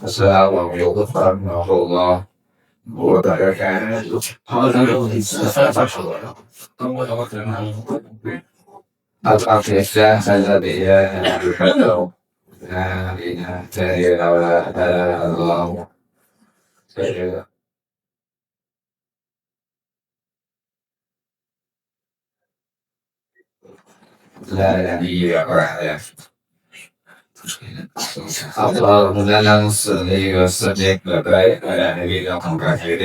Assalamualaikum warahmatullahi wabarakatuh. Apa kisah saya dia? Nah, ini saya Allah. La ilaha Allah mengenal seni seni berbaik pada hari yang terakhir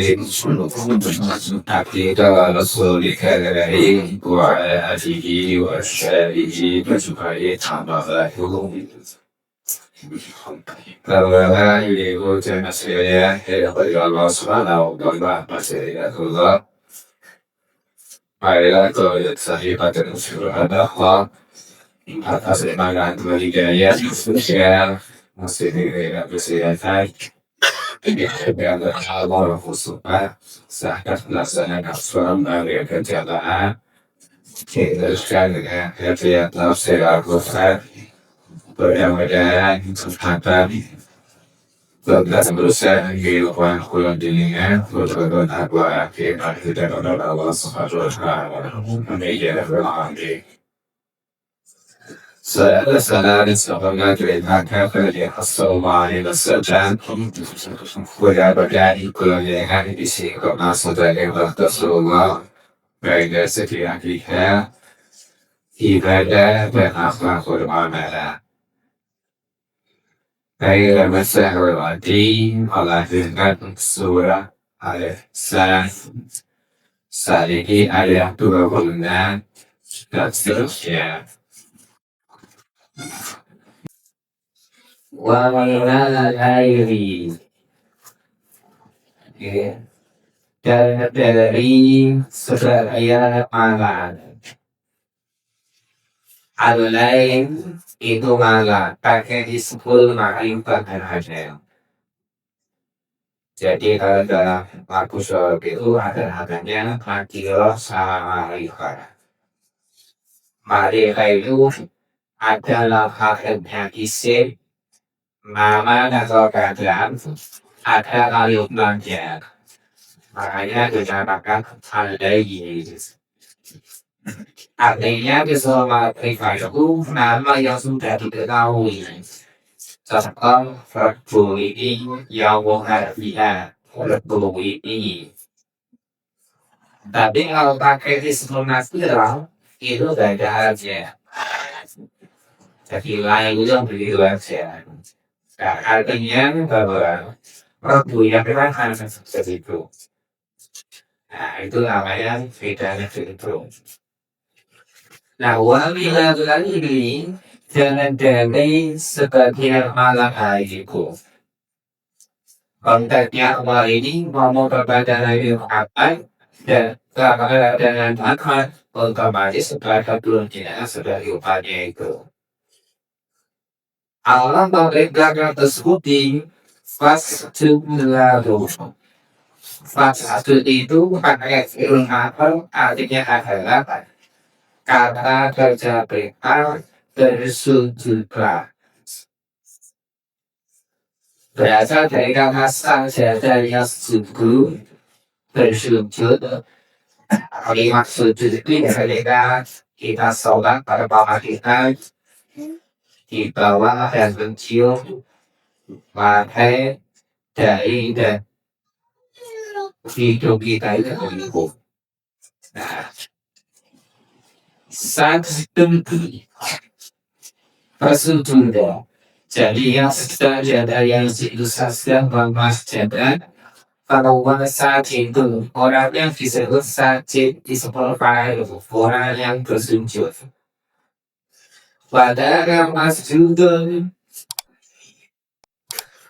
Abdi Rasul Karim wa alihi wa sahbihi bersukai tambah lagi bahwa ibu jangan saya dari Allah Subhanahu wa taala masih Allah marilah kita sahibat dan surah Allah atas semangat berhidayah sosial masih tidak kesehatan yang Allah khususnya saat melaksanakan suara dari kerjaan teruskan dengan kerja tafsir Al-Quran mudah-mudahan kesempatan Tugas berusaha kehidupan kuliah dirinya berdoa apa kita tidak oleh Allah Subhanahu wa Ta'ala menjadi berhati. Saya sangat semangat dengan kerja selama ini sedang kuliah berdari kuliah di sini masuk dari waktu semua baik dari segi akidah ibadah dan akhlak bermuamalah. Saya besar berarti melahirkan surah Al-Insan saat ini ada 2 bulan dan seterusnya. Wawala airi dan dari seraya malam lain itu malah pakai disebut ma'rifat al-hadam. Jadi kalau dalam Markus itu ada adanya makilah sama ma'rifat. Ma'rifat itu adalah hal yang isi nama atau keadaan ada kalimat belajar. Makanya dinamakan al-dayi. Artinya bisa makrifat itu nama yang sudah diketahui. Contoh Rabbul ini yang menghadapinya Rabbul ini. Tapi kalau pakai istilah natural itu beda aja. Jadi lain itu yang begitu aja. Nah, artinya bahwa Rabbul yang memang harus seperti itu. Nah, itu namanya bedanya itu. Nah, wabila ini jangan dari sebagian malam hariku. Konteksnya awal ini ngomong kepada Nabi Muhammad dan kepada dengan Muhammad otomatis setelah belumnya sudah upahnya itu. Allah memberikan tersebut di fase lalu. Fase itu pakai film apa artinya adalah kata kerja berkar bersujudlah. Berasal dari kata sajadahnya sujud bersujud. Kalimat sujud itu ketika kita sholat pada bawah kita di bawah dan mencium lantai dari dan hidup kita itu berikut. Nah, sujud bersujud. Jadi yang sajadah yang itu saja bermasjid. Kalau saat itu orang yang disebut sajid disebut orang yang bersujud. Pada masjid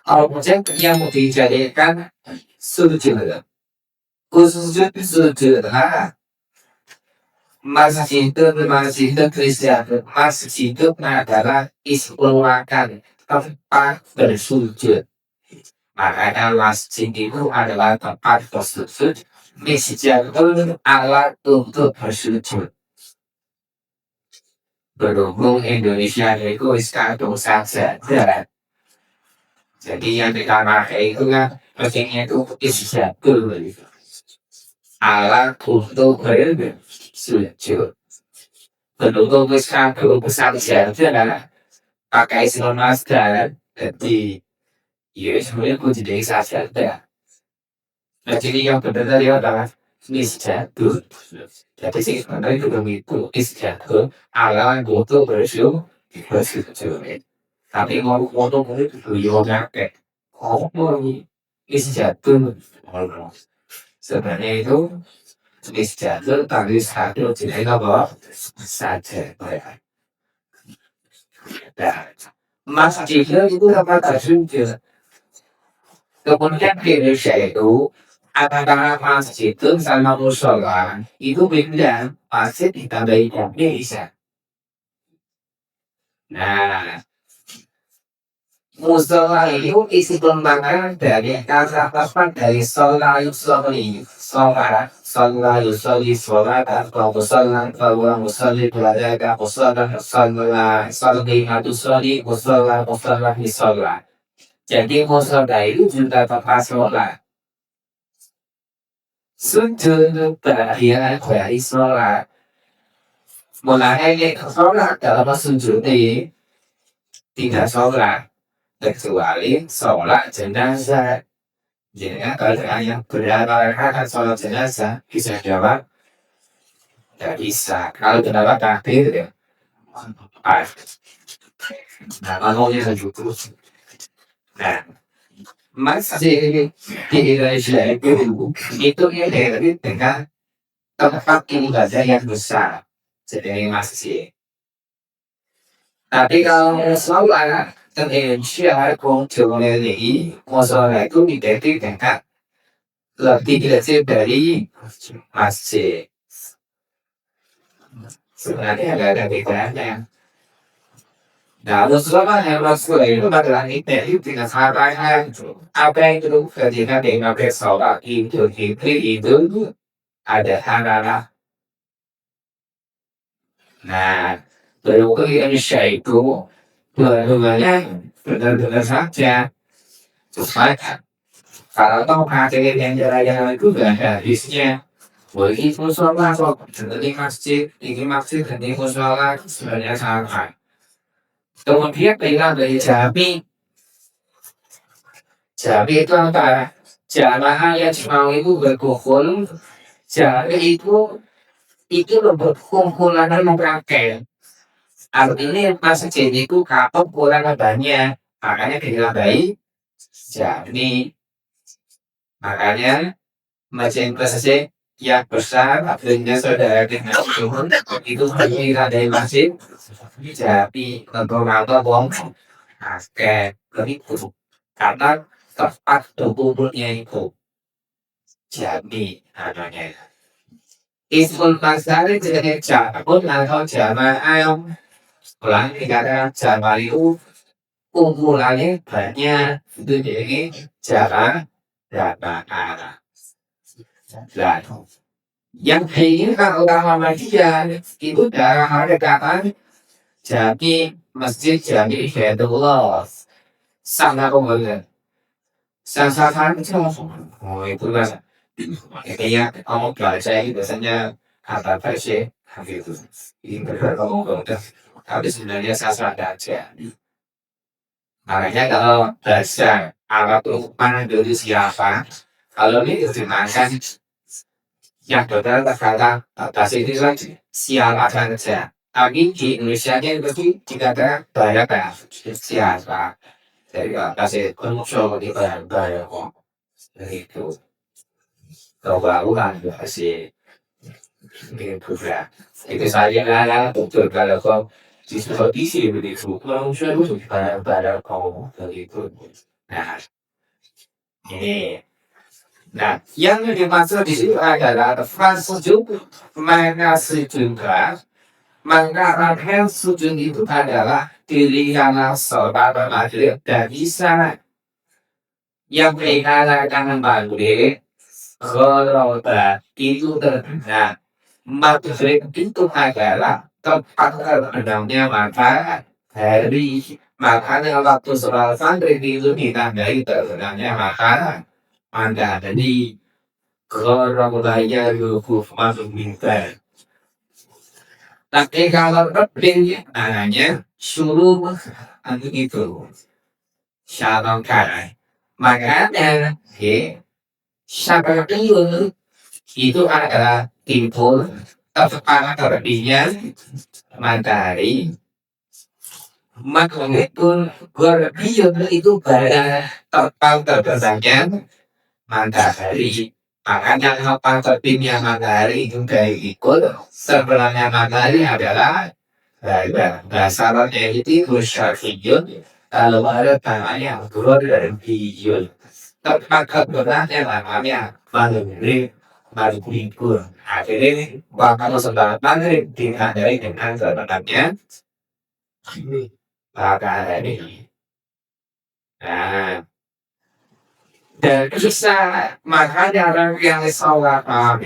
objek yang dijadikan sujud. Sujud masjid Kristen masjid adalah istilahkan tempat bersujud. Makanya masjid itu adalah tempat bersujud. Masjid itu alat untuk bersujud. Berhubung Indonesia itu sekarang saja Jadi yang dipakai itu kan mesinnya itu isi jadul gitu. Alat untuk sujud. Penduduk besar saja adalah pakai siluman masker. Jadi ya sebenarnya aku jadi saja. Nah, jadi yang benar adalah isi jadul. Jadi sih sebenarnya itu begitu isi jadul. Alat untuk bersujud. Tapi mau foto itu beliau pakai. Oh, isi jadul. Sebenarnya itu isi jadul tadi satu jadi apa saja. Nah, masjidnya itu apa terjun. Kemudian di Indonesia itu antara masjid itu sama musola itu beda. Masjid ditambahi bisa. Nah, musola itu isi pembangunan dari kata-kata dari sholat yusoli sholat yusoli sholat atau musola berada musola musola. Jadi musola itu juga tempat sholat. Sujud bahagia dari sholat. Mulai sholat dalam sujud ini tidak sholat kecuali sholat jenazah. Jadi kalau yang berapa rakaat sholat jenazah bisa jawab tidak bisa. Kalau kenapa takbir ya? Nah, makanya begitu. Nah, masjid di Indonesia itu identik dengan tempat ibadah yang besar. Jadi masjid. Tapi kalau sholat di Indonesia kulturnya masalah itu identik dengan lebih kecil dari masjid. Sebenarnya nggak ada bedanya. Nah, Mustafa yang Rasul itu adalah itu dengan sahabatnya apa yang itu ketika dia pakai sholat itu ada anak. Nah, berikut Indonesia itu benar-benar saja supaya kalau tahu pakai yang jalan-jalan itu gak ada habisnya. Begitu sholat kok ini masjid dan ini sholat sebenarnya sama. Kemudian bilang dari Jami itu apa? Jamaah yang mau itu berkumpul. Jami itu kumpulan memakai. Artinya masjid itu kapok kurang banyak. Makanya dibilang baik. Jami. Makanya masjid yang besar artinya saudara dengan itu terdiri dari masjid. Jadi untuk nonton bom. Oke, begitu. Karena tempat berkumpulnya itu Jami namanya. Isul Masari jenis pun atau jamaah pulang dikatakan jamaah itu kumpulannya banyak itu jadi jamaah. Dan yang ini kalau orang Muhammadiyah itu dalam ada kata Jami Masjid Jami Hidayatullah sama kemudian sasaran itu itu kan kayaknya kamu baca biasanya kata versi gitu ini kamu udah tapi sebenarnya sasaran aja makanya kalau baca alat mana dari siapa kalau ini dimakan yang total kata atas ini lagi siapa saja tapi di Indonesia nya itu tidak ada banyak siapa jadi kasih konsol di bayar kok itu kalau baru kan kasih gitu ya itu saja lah betul kalau kau diskusi begitu kalau saya itu pada kau begitu nah ini nah yang dimaksud di sini adalah frase juga maka sejumlah maka sujud itu adalah pilihan saudara Madrid dari sana yang dikatakan Madrid kalau itu terkenal Madrid itu adalah tempat terkenalnya mata hari. Makanya waktu sholat maghrib itu ditandai terbenamnya makanan. Maka tadi kalau mulainya lubuk masuk minta. Tapi kalau lebih namanya suruh itu shalom karai. Makanya seperti itu adalah timbul tepat terlebihnya matahari. Makanya pun berlebih itu pada total terbesarnya matahari. Makanya apa terbitnya matahari itu dari ikut sebenarnya matahari adalah dasarnya itu syariyun. Kalau ada tangannya keluar dari hijau. Tempat kebenarannya namanya maghrib maghribur. Akhirnya waktu sholat maghrib ditandai dengan sebenarnya matahari. Nah, dan bisa makanya orang yang sholat malam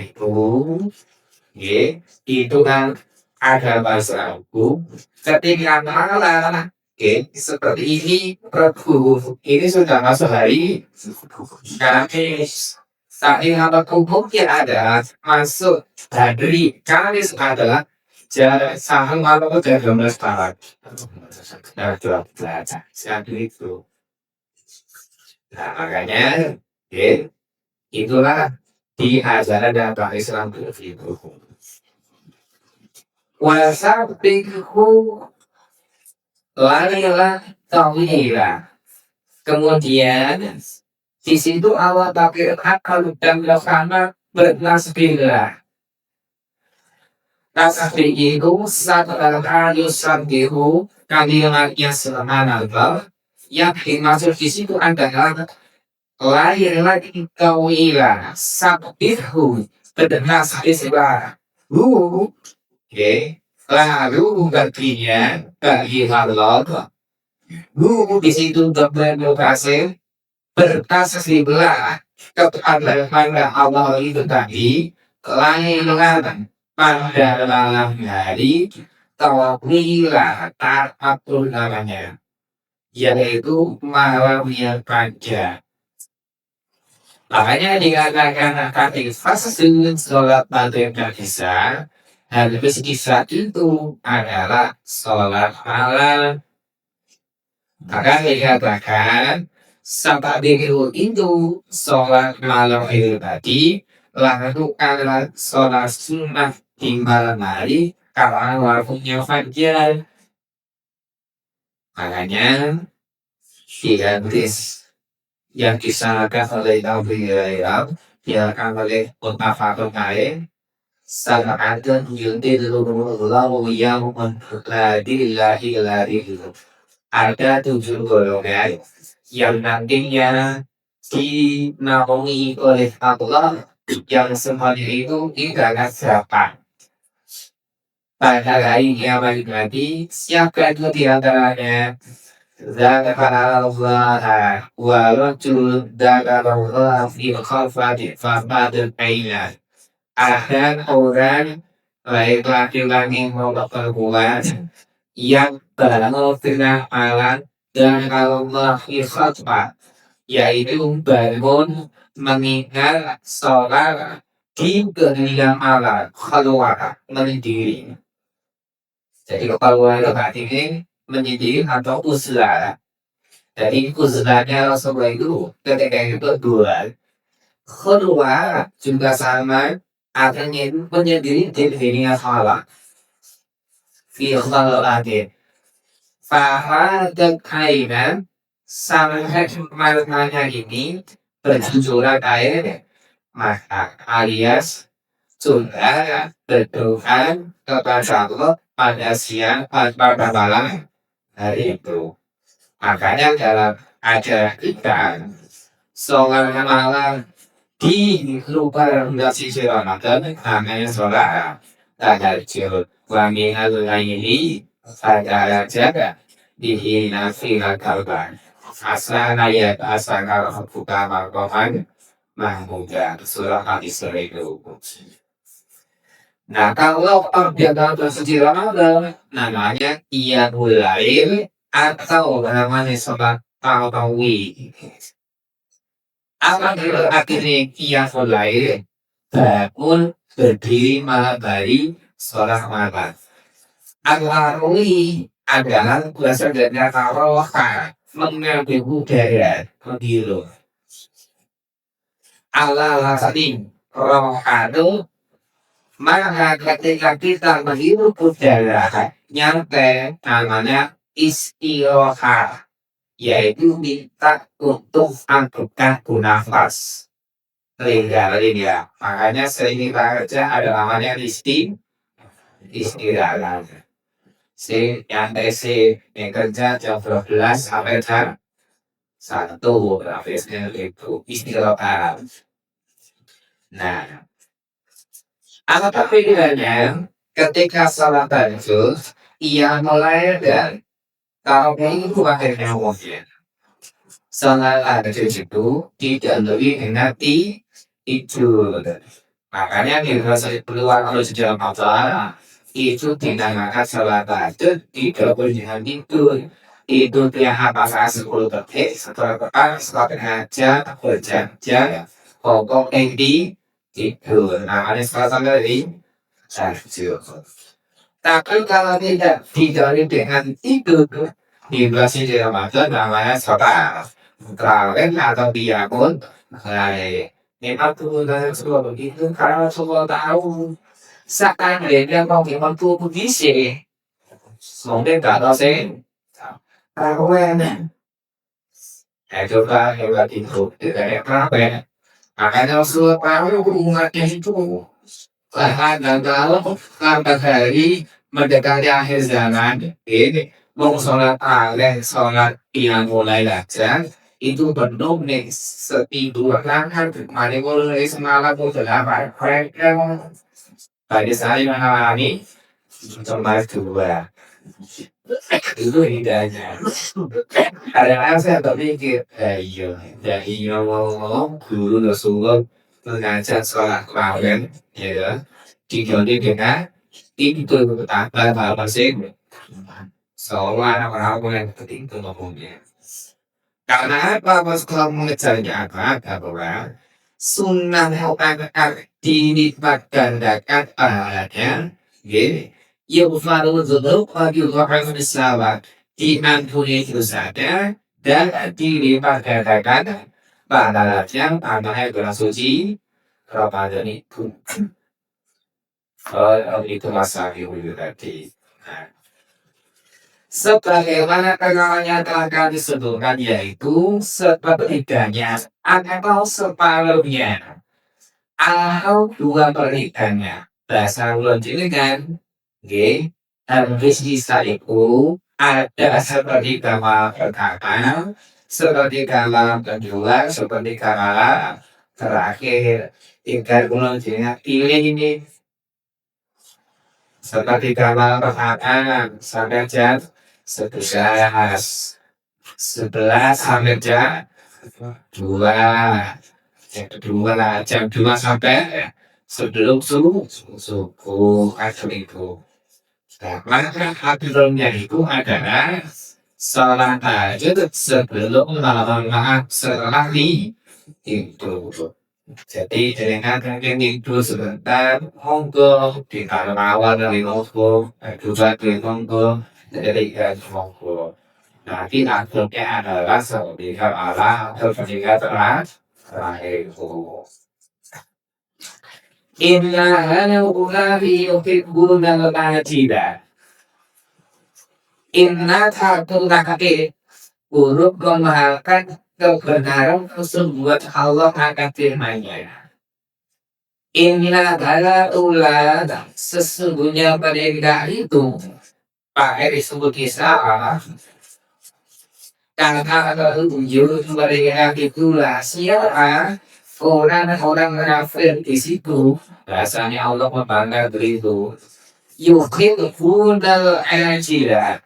itu kan ada bahasa hukum ketika malam seperti ini Rabu ini sudah masuk hari Kamis saat ini apa hukumnya ada masuk hari Kamis adalah jarak saham malam itu 12 tahun. Nah, 12 saat itu. Nah, makanya itulah di ajaran dalam Islam itu. Wasabbihu larilah tawilah. Kemudian di situ Allah pakai akal dan bersama bernasbihlah. Nasbih itu satu kali sabbihu kalimatnya subhanallah. Yang dimaksud di situ adalah lahir lagi tawilah sabbihu bernasbihlah. Lalu artinya bagi Allah di situ bermutasi bertasbihlah kepada Allah itu tadi kelahiran pada malam hari tawilah ta'atul namanya yaitu malam yang panjang. Makanya dikatakan kata fasil sholat maghrib dan isya. Habis isya itu adalah sholat malam. Maka dikatakan sampai itu sholat malam itu tadi lalu adalah sholat sunnah di malam hari karena waktunya fajar. Makanya digantis yang disanakan oleh Nabi Hurairah diakan oleh Muttafaqun alaih sana'atan yudhilullahu yawman la dillahi larihu. Ada 7 golongan yang nantinya dinaungi oleh Allah yang semuanya itu tidak akan siapa pada hari kiamat nanti. Siapa itu diantaranya Zakarallaha wa rajul Zakarallaha fi khafati fahmadul ayna. Ada orang baik laki-laki maupun perempuan yang berlalu tengah malam dan Allah fi khafat yaitu bangun mengingat sholat di ketinggian malam keluar menyendiri. Jadi keluar ini menyendiri atau uzlah. Jadi uzlahnya Rasulullah itu ketika itu dua. Kedua juga sama artinya itu menyendiri di dunia salah. Fi khalatin. Fahadat kainan sampai maknanya ini berjujuran air maka alias sudah berdoa kepada Allah pada siang pada malam hari itu. Makanya dalam ajaran kita sholat malam di luar sisi Ramadan namanya sholat tahajud. Wa minal laili fatajaga bihi nafilatal ba'd. Asana ya asana buka maqaman mahmuda surah Al-Isra itu. Nah, kalau objek dalam suci Ramadan namanya qiyamul lail atau namanya salat tarawih. Apa artinya qiyamul lail? Bangun berdiri malam hari sholat malam. Al-Rawi adalah berasal dari kata roha, mengambil udara, menghirup. Al-Hasadim, roha itu maka ketika kita menghirup udara, nyampe namanya istirahat, yaitu minta untuk angkutkan nafas. Tinggalin ya, makanya sering kita kerja ada namanya istirahat. Si yang TC yang kerja jam 12 sampai jam 1 habisnya itu istirahat. Nah, apa perbedaannya ketika salat tahajud ia mulai dari kalau itu akhirnya mungkin salat tahajud itu tidak lebih nanti itu makanya kita keluar kalau sejak masalah itu dinamakan salat tahajud tidak boleh itu tiap apa 10 detik setelah sengaja berjam-jam pokok di itu namanya salat tahajud. Tapi kalau tidak didari dengan itu dibahas di Ramadan namanya salat tarawih atau qiyamul lail. Memang kemudahan semua begitu karena semua tahu seandainya mau mampu bisa mungkin tak tahu sih tarawih coba hebat itu tidak tarawih makanya Rasulullah tahu umatnya itu bahkan dan kalau lambat hari mendekati akhir zaman ini mau sholat tarawih sholat yang mulai lajar itu penuh nih setidur kan mari mulai semalam sudah apa pada saya mengalami cuma dua itu hidayahnya kadang-kadang saya berpikir iya dari ngomong dulu Rasulullah mengajar sholat tarawih ya diganti dengan itu betapa apa sih seolah orang yang penting itu ngomongnya karena apa pas kalau mengejarnya apa bahwa sunnah akan dinikmatkan dengan pahalanya ya yughfaru dzunub wa yughfaru as-salat diampuni dosanya dan dilimpahkan dengan pahalanya namanya bulan suci Ramadan itu. Oh, itu masa itu tadi. Nah, sebagaimana kenalnya telah kami sebutkan yaitu sepertiganya atau separuhnya atau 2/3-nya. Bahasa ulun ini kan, nggih, habis bisa itu ada sepertiga malam pertama, sepertiga malam kedua, sepertiga malam terakhir. Tinggal ulun jenengan pilih ini sepertiga malam pertama sampai jam 11 sampai jam 2 jam 2 lah jam 2 sampai sebelum subuh atau itu nah, maka aturannya itu adalah sholat tahajud sebelum malam setelah itu jadi dengan mungkin itu sebentar monggo di awal dari monggo juga di monggo dari monggo nanti akhirnya adalah seperti Allah ketika terakhir itu Inna hanullahi yuhibbuna al-ajila Inna takulake buruk memahalkan kebenaran sesungguhnya Allah akan firman-Nya. Inilah adalah ulat sesungguhnya mereka itu pakai disebut kisah karena ujung mereka itulah siapa orang-orang munafik di situ rasanya Allah membangga itu yuhibbunal ajila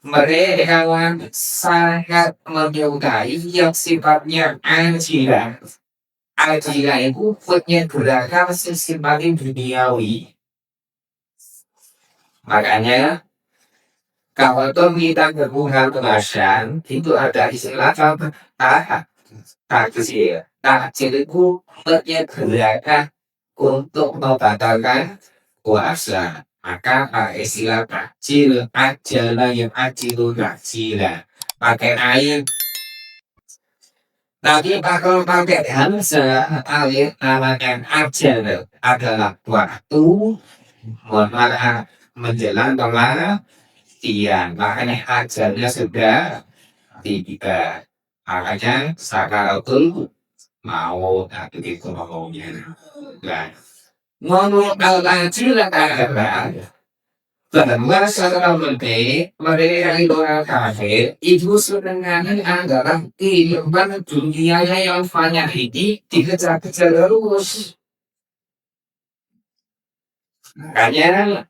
mereka sangat menyukai yang sifatnya ajilan. Ajilan itu punya gerakan sifatnya duniawi. Makanya kalau kita berhubungan kemasan itu ada istilah apa? Takjil. Takjil itu menyediakan untuk membatalkan puasa. Maka istilah takjil, ajala yang ajilu takjila. Pakai air. Tapi kalau pakai hamzah, alif namakan ajal adalah waktu, mana menjelang kemana? Iya, makanya ajalnya sudah tiba. Makanya sakaratul mau begitu ngomongnya. Nah, ngomong al-ajil adalah bahwa seorang mereka itu orang kafir itu sebenarnya adalah kehidupan dunia yang banyak ini dikejar-kejar terus. Makanya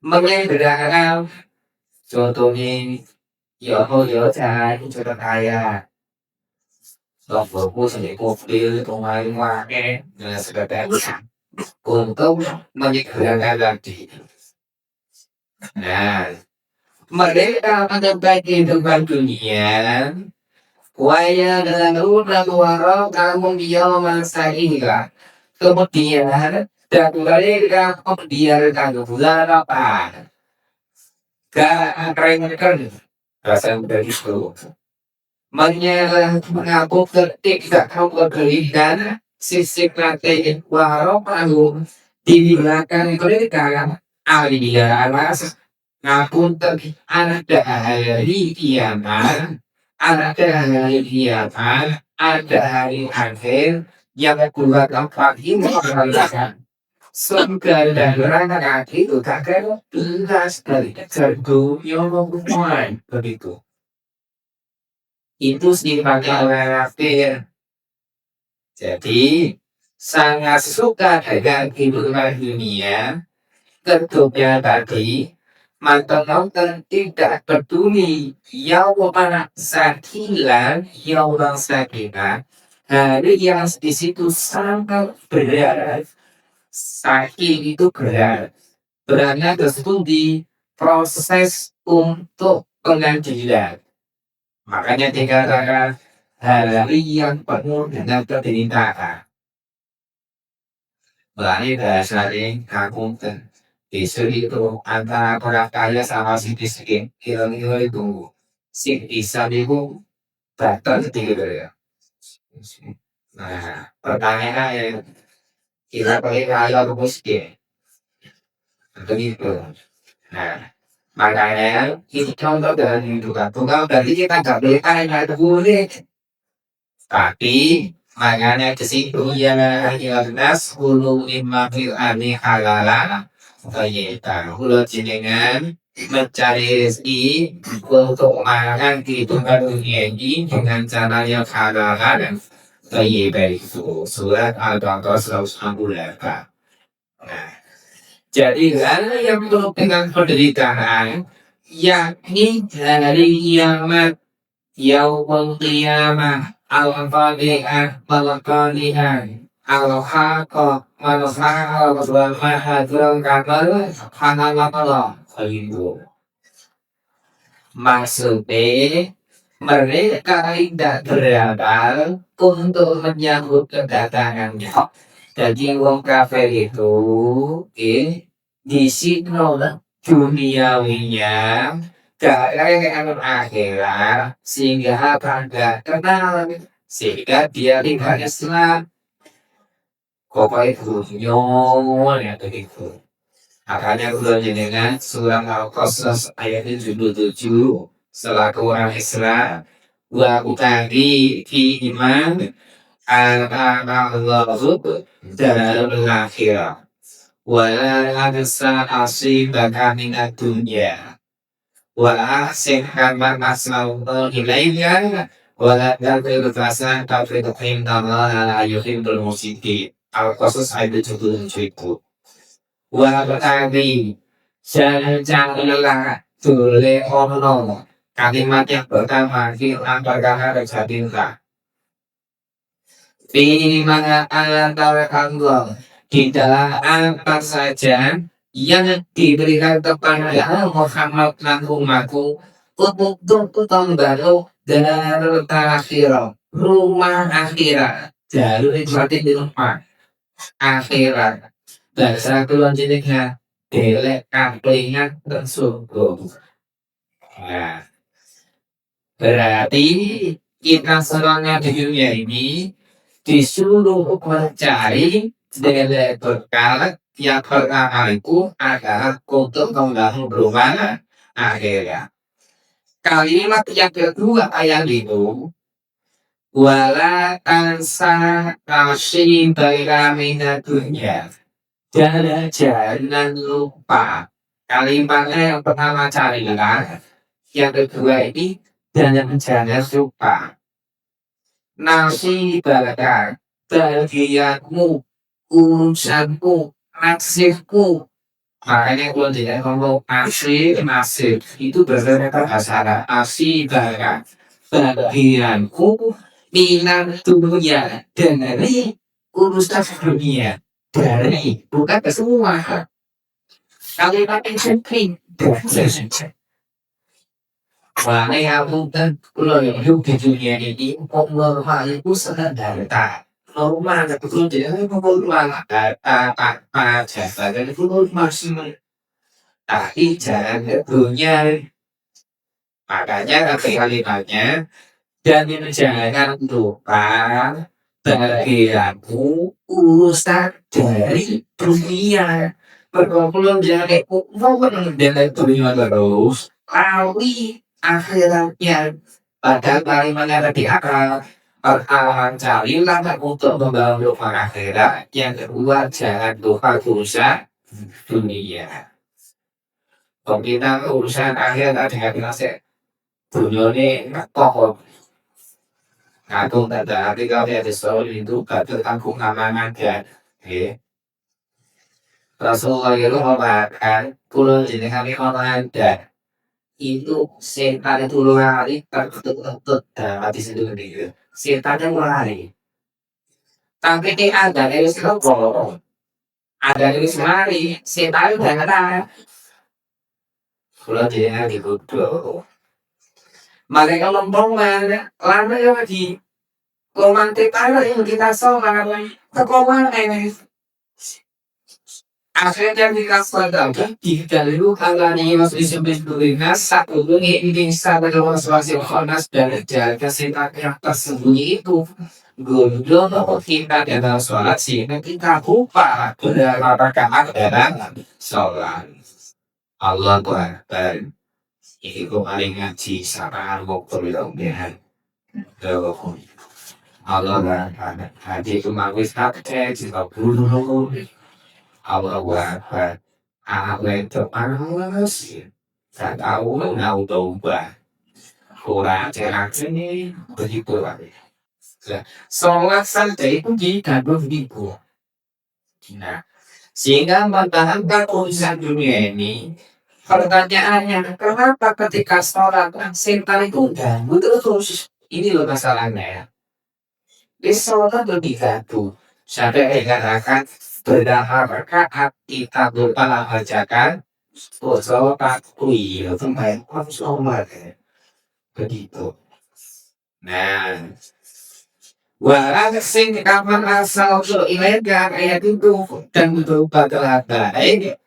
mengendaraan contohnya ya ya cai contoh kaya lọc fokus để cô đi trong hai hoa cái sẽ đẹp untuk menyederhanakan diri. Nah, mereka akan bagi tentang dunia. Waya dengan udah luar kamu dia masa inilah. Kemudian dan mereka membiarkan bulan apa? Keren rasa begitu. Mengaku ketika kamu berikan sisi praktek warung kamu di belakang mereka alia alas ngapun ada hari kiamat ada hari kiamat ada hari akhir yang keluar tempat ini mengatakan surga dan neraka itu takkan jelas dari tertentu yang membuat begitu itu dipakai oleh kafir. Jadi sangat suka dengan kehidupan dunia. Tentunya tadi mantan nonton tidak peduli yaumana sakilan yaumang sakilan hari yang di situ sangat berat sakit itu berat beratnya tersebut di proses untuk pengadilan makanya dikatakan hari yang penuh dengan penderitaan berarti dasarnya kamu isu itu antara orang kaya sama si miskin kira-kira itu si bisa itu batal gitu ya. Nah pertanyaannya kita paling kaya atau miskin begitu. Nah makanya ini contoh dari hidup tunggal berarti kita nggak boleh kaya itu boleh tapi makanya ke situ ya nas hulu lima fil ani halala kita hulu jenengan mencari rezeki untuk makan kehidupan dunia ini dengan cara yang halal dan baik itu surat al-baqarah 168. Nah, jadi hal yang penuh dengan penderitaan yakni hari kiamat yaumul qiyamah al-qadi'ah wal-qadi'ah al-haqqah wal-haqqah wal-mahadul kamal hanalakallah itu maksudnya mereka tidak berakal untuk menyambut kedatangannya jadi wong kafir itu di sini duniawinya keadaan akhirat sehingga bangga kenal sehingga dia tidak Islam pokoknya itu nyonya begitu makanya udah jenengan surah Al-Qasas ayat 77 selaku orang Islam wa utari fi iman al-Allahu darul akhirah wa la adsa asibaka minad dunya وأحسن كما أحسن الله إليك ولا تبغي الفساد تبغي إن الله لا يحب المفسدين Al-Qasas ayat 77 Wabtaghi janganlah boleh ono kalimat yang pertama perkara rasa cinta di mana antara Allah di dalam apa saja yang diberikan kepada Muhammad dan umatku untuk membangun darul akhirah, rumah akhirat. Darul itu berarti di rumah akhirat. Bahasa kulon jenengnya delek kaplingan dan surga. Nah, berarti kita semuanya di dunia ini disuruh mencari delek berkala yang pertama itu adalah untuk membangun rumah akhirat. Kalimat yang kedua ayat itu wala tansa nasibaka minad dunya. Dan jangan lupa kalimatnya yang pertama carilah, yang kedua ini jangan lupa nasibaka bagianmu, urusanmu, nasibmu. Makanya kalau tidak ngomong nasib itu berdasarkan bahasa Arab asibaka bagianku minat dunia dari urusan dunia dari bukan semua kalimat yang penting mana yang bukan kalau yang hidup di dunia ini normal itu sederhana normal betul tidak normal apa jasa dan itu normal semua tapi jangan dunia makanya kalimatnya dan jangan lupa bagianmu urusan dari dunia berkumpulan dari momen dari dunia terus awi akhiratnya pada kalimat yang di akal pertama carilah untuk membangun rumah akhirat yang kedua jangan lupa urusan dunia pemerintah urusan akhirat dengan nasib dunia ini pokok ngatung tanda arti kalau ada sesuatu itu batal tanggung amanah dan Rasulullah itu mengatakan pulau jenis kami ada itu setan itu lari tertutup dalam hati sendiri setan yang lari tapi ini ada dari seluruh ada dari semari setan udah nggak ada pulau jenis di bodoh mereka lompong mana lama yang di romantik aja yang kita soal kekoman ini akhirnya dikasih dikaliu kalani mas disebut satu dunia ini sahabat masing khonas dan jaga setan yang tersembunyi itu Gudono kita dalam sholat sehingga kita lupa berapa rakaat dalam sholat Allah Akbar itu paling ngaji saran waktu bilang Allah Akbar hati itu mawis takte jika bulu Allah Akbar Allah itu panas tak tahu tahu kurang cerak sini begitu lah sholat saja itu jika begitu nah sehingga mempertahankan urusan dunia ini pertanyaannya kenapa ketika sholat setan itu ganggu terus ini loh masalahnya ya di sholat lebih ganggu sampai dikatakan berdasar rakaat kita lupa bacakan sholat iya sampai sholat begitu nah walau sing kapan asal ilegal ayat itu dan berupa telah baik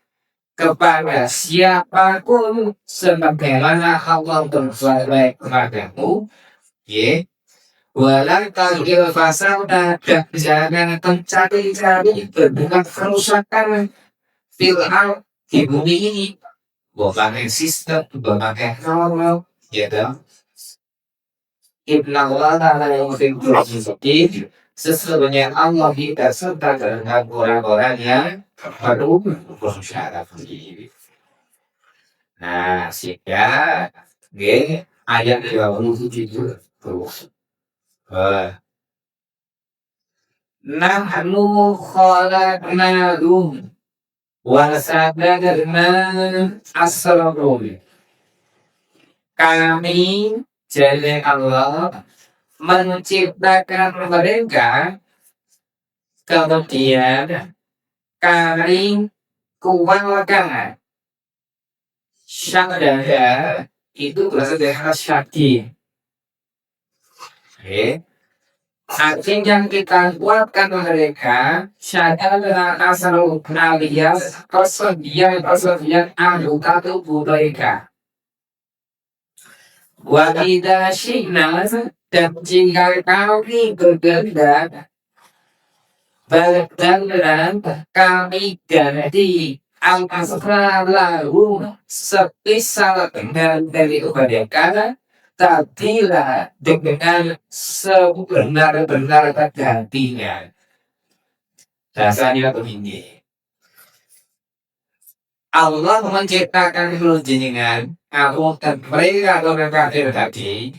kepada siapapun sebagaimana Allah berfirman kepadamu ye walau kagil fasal dan jangan mencari-cari berbuat kerusakan filal di bumi ini berbagai sistem berbagai normal ya dong Ibn Allah ta'ala yang sedih sesungguhnya Allah tidak serta dengan orang-orang yang perlu bersyarat sendiri. Nah, sehingga ayat 27 itu terus. Nahnu khalaqnahum wa sadadna asrarhum. Kami jadi Allah menciptakan mereka kemudian kami keuangan syahada itu berasal dari kata syaki. Oke. Artinya kita kuatkan mereka syahada adalah asal alias persediaan anggota tubuh mereka. Wanita Syinas dan jika kami berkehendak berkenan kami ganti angkasa lalu sepisah dengan dari mereka tadilah dengan sebenar-benar gantinya. Dasarnya begini. Allah menciptakan jenengan dan mereka orang kafir tadi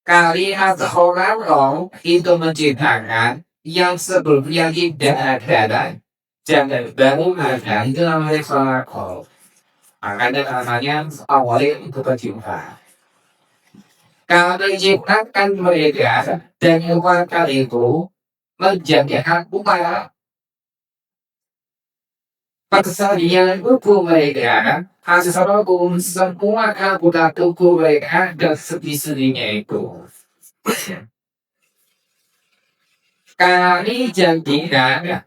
kalimat orang itu menciptakan yang sebelumnya tidak ada jangan baru ada itu namanya khalaqah. Makanya namanya awalnya itu pencipta. Kalau menciptakan mereka dan mengubahkan itu menjadi hak upaya persediaan tubuh mereka asal semua anggota tubuh mereka dan sendirinya itu. Kami jadikan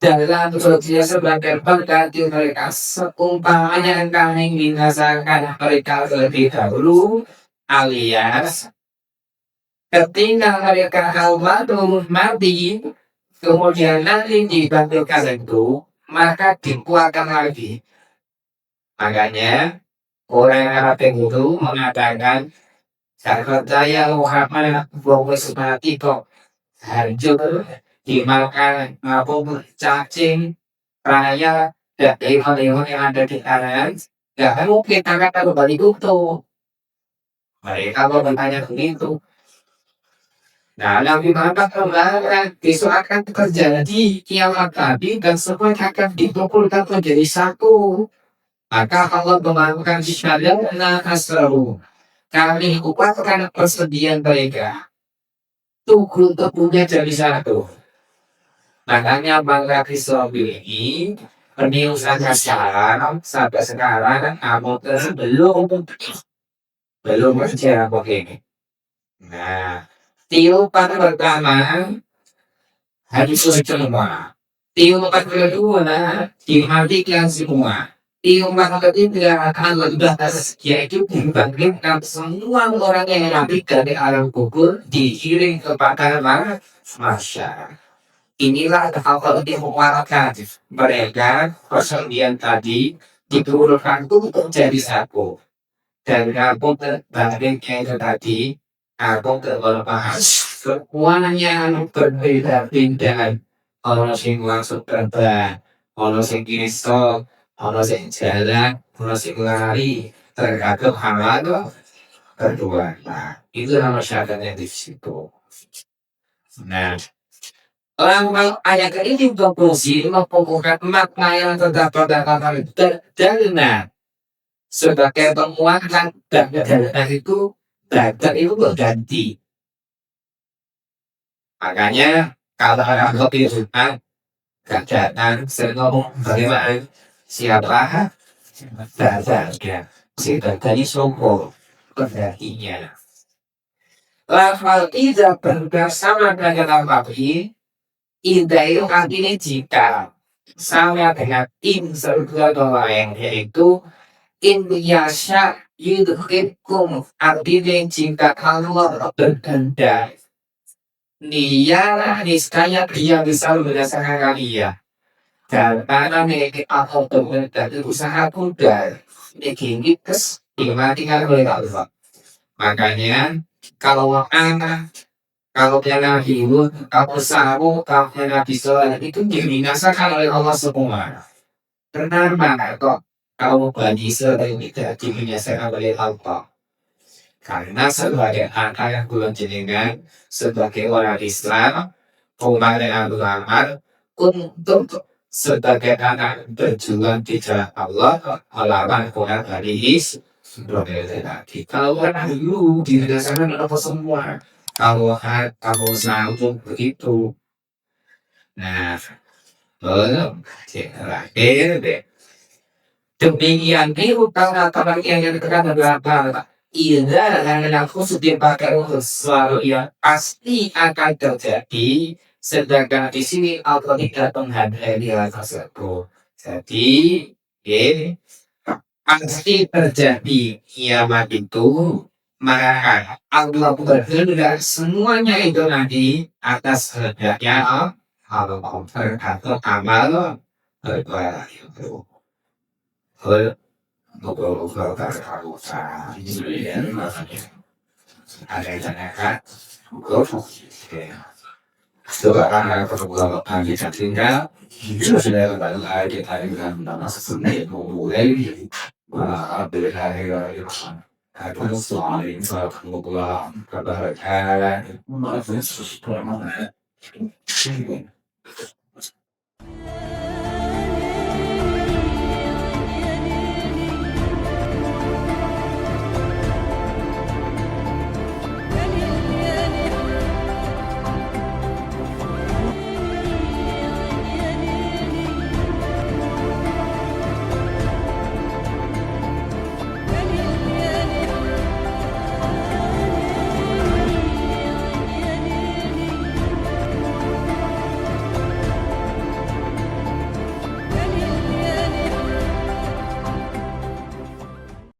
dalam kerja sebagai pengganti mereka seumpamanya kami binasakan mereka lebih dahulu alias ketika mereka almarhum mati kemudian nanti dibangkitkan itu maka dikuatkan lagi. Makanya orang Arab itu mengatakan saya percaya Muhammad mati kok hancur dimakan ngapung cacing raya dan hewan-hewan yang ada di tanah. Gak mungkin akan kembali utuh. Mereka mau bertanya begitu. Nah, Nabi Muhammad kembali besok akan terjadi kiamat tadi dan semua akan dikumpulkan menjadi satu. Maka Allah mengatakan syadana asrahu. Kami kuatkan persediaan mereka. Tubuhnya jadi satu. Makanya Bangga Islam ini peniusannya sekarang sampai sekarang kamu belum kerja begini. Nah, tiupan pertama harus semua. Tiupan kedua dimatikan semua. Tiupan ketiga akan lepas yaitu membangkitkan semua orang yang mati dari alam kubur digiring kepada masyarakat. Inilah awal dimuarakan mereka persediaan tadi diturunkan untuk jadi satu. Dan kampung terbalik itu tadi kampung terlepas semuanya berbeda-beda. Ono sing langsung terbang, ono sing kisah, ono sing jalan, ono sing lari, tergantung hal kedua. Nah, itu nama syaratnya di situ. Nah, orang ayat ini juga berfungsi mempermudah makna yang terdapat dalam dalilnya sebagai penguatan dan dalilnya itu dan itu berganti. Makanya kalau orang kopi suka kegiatan sering ngomong bagaimana siapa dasarnya si tadi sombong bergantinya. Lafal tidak bersama dengan lafal indah itu artinya jika sama dengan in surga yang yaitu in biasa yudhibkum artinya jika Allah berkehendak dia niscaya dia bisa berdasarkan kalian dan karena memiliki Allah berkehendak itu sangat mudah dikinkis dimatikan oleh Allah. Makanya kalau anak kalau Nabi Hud, kamu sabu, kamu Nabi Soleh itu dibinasakan oleh Allah semua. Kenapa kok kamu Bani Israel tidak dibinasakan oleh Allah? Karena sebagai anak yang belum jenengan, sebagai orang Islam, umat yang ulama untuk sebagai anak berjuang di jalan Allah, melawan orang dari Israel. Kalau orang dulu dibinasakan oleh Allah semua. Kamu sanggup begitu. Nah, terakhir demikian utara yang ditekan adalah Ida dan aku sudah pakai selalu yang pasti akan terjadi sedangkan di sini aku tidak menghadiri hal tersebut jadi ya pasti terjadi kiamat itu maka Allah berkehendak semuanya itu nanti atas kehendaknya Allah tergantung amal berdoa itu betul-betul terharusan ada yang tanyakan coba kan perbuatan kita tinggal sudah baru kita dengan nama sesuatu mulai berhari-hari aku selalu berbuat keberkahan